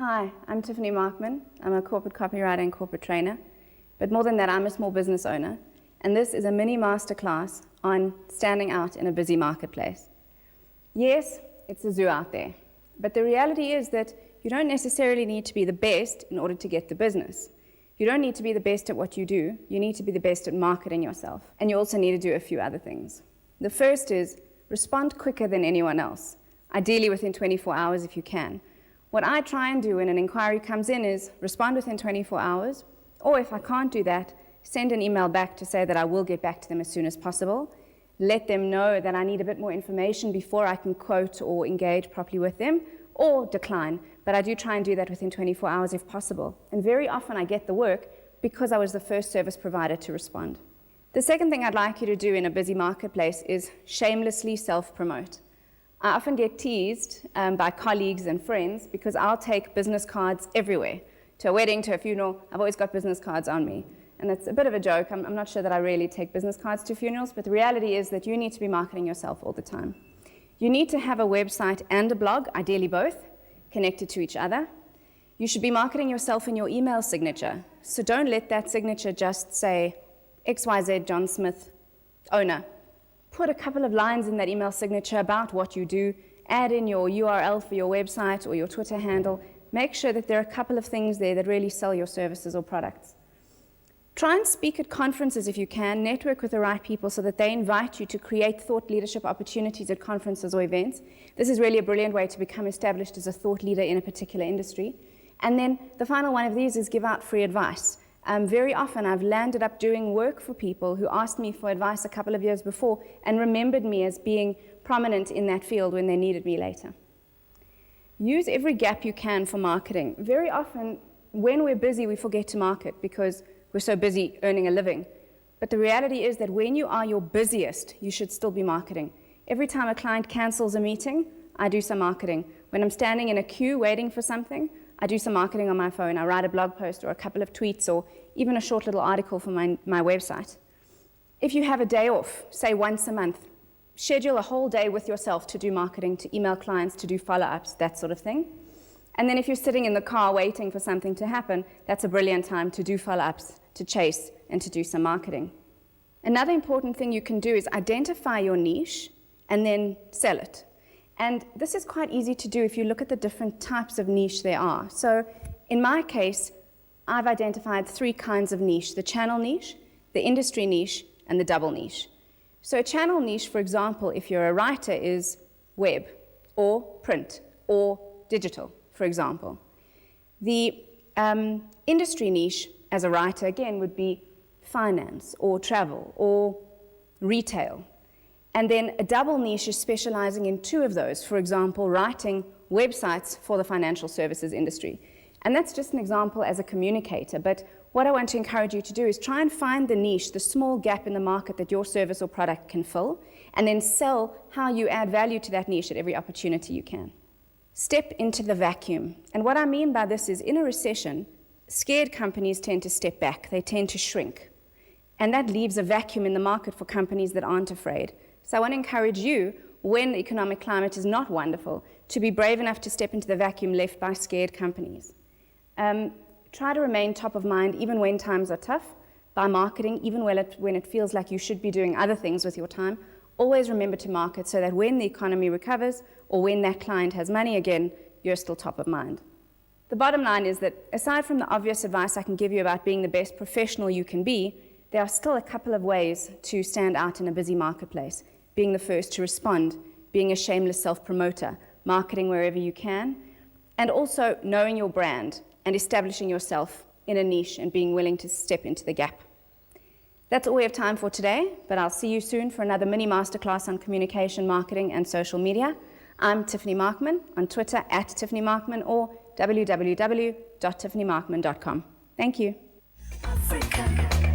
Hi, I'm Tiffany Markman. I'm a corporate copywriter and corporate trainer. But more than that, I'm a small business owner. And this is a mini masterclass on standing out in a busy marketplace. Yes, it's a zoo out there. But the reality is that you don't necessarily need to be the best in order to get the business. You don't need to be the best at what you do. You need to be the best at marketing yourself. And you also need to do a few other things. The first is respond quicker than anyone else, ideally within 24 hours if you can. What I try and do when an inquiry comes in is respond within 24 hours, or if I can't do that, send an email back to say that I will get back to them as soon as possible. Let them know that I need a bit more information before I can quote or engage properly with them, or decline. But I do try and do that within 24 hours if possible. And very often I get the work because I was the first service provider to respond. The second thing I'd like you to do in a busy marketplace is shamelessly self-promote. I often get teased by colleagues and friends because I'll take business cards everywhere. To a wedding, to a funeral, I've always got business cards on me. And it's a bit of a joke. I'm not sure that I really take business cards to funerals, but the reality is that you need to be marketing yourself all the time. You need to have a website and a blog, ideally both, connected to each other. You should be marketing yourself in your email signature. So don't let that signature just say, XYZ John Smith, owner. Put a couple of lines in that email signature about what you do. Add in your URL for your website or your Twitter handle. Make sure that there are a couple of things there that really sell your services or products. Try and speak at conferences if you can. Network with the right people so that they invite you to create thought leadership opportunities at conferences or events. This is really a brilliant way to become established as a thought leader in a particular industry. And then the final one of these is give out free advice. Very often I've landed up doing work for people who asked me for advice a couple of years before and remembered me as being prominent in that field when they needed me later. Use every gap you can for marketing. Very often when we're busy we forget to market because we're so busy earning a living. But the reality is that when you are your busiest, you should still be marketing. Every time a client cancels a meeting, I do some marketing. When I'm standing in a queue waiting for something, I do some marketing on my phone. I write a blog post or a couple of tweets or even a short little article for my website. If you have a day off, say once a month, schedule a whole day with yourself to do marketing, to email clients, to do follow-ups, that sort of thing. And then if you're sitting in the car waiting for something to happen, that's a brilliant time to do follow-ups, to chase, and to do some marketing. Another important thing you can do is identify your niche and then sell it. And this is quite easy to do if you look at the different types of niche there are. So in my case, I've identified 3 kinds of niche: the channel niche, the industry niche, and the double niche. So a channel niche, for example, if you're a writer, is web or print or digital, for example. The industry niche as a writer, again, would be finance or travel or retail. And then a double niche is specializing in 2 of those, for example, writing websites for the financial services industry. And that's just an example as a communicator, but what I want to encourage you to do is try and find the niche, the small gap in the market that your service or product can fill, and then sell how you add value to that niche at every opportunity you can. Step into the vacuum. And what I mean by this is, in a recession, scared companies tend to step back, they tend to shrink. And that leaves a vacuum in the market for companies that aren't afraid. So I want to encourage you, when the economic climate is not wonderful, to be brave enough to step into the vacuum left by scared companies. Try to remain top of mind even when times are tough by marketing, even when it feels like you should be doing other things with your time. Always remember to market so that when the economy recovers or when that client has money again, you're still top of mind. The bottom line is that aside from the obvious advice I can give you about being the best professional you can be, there are still a couple of ways to stand out in a busy marketplace. Being the first to respond, being a shameless self-promoter, marketing wherever you can, and also knowing your brand and establishing yourself in a niche and being willing to step into the gap. That's all we have time for today, but I'll see you soon for another mini masterclass on communication, marketing, and social media. I'm Tiffany Markman on Twitter @TiffanyMarkman or www.tiffanymarkman.com. Thank you. Africa.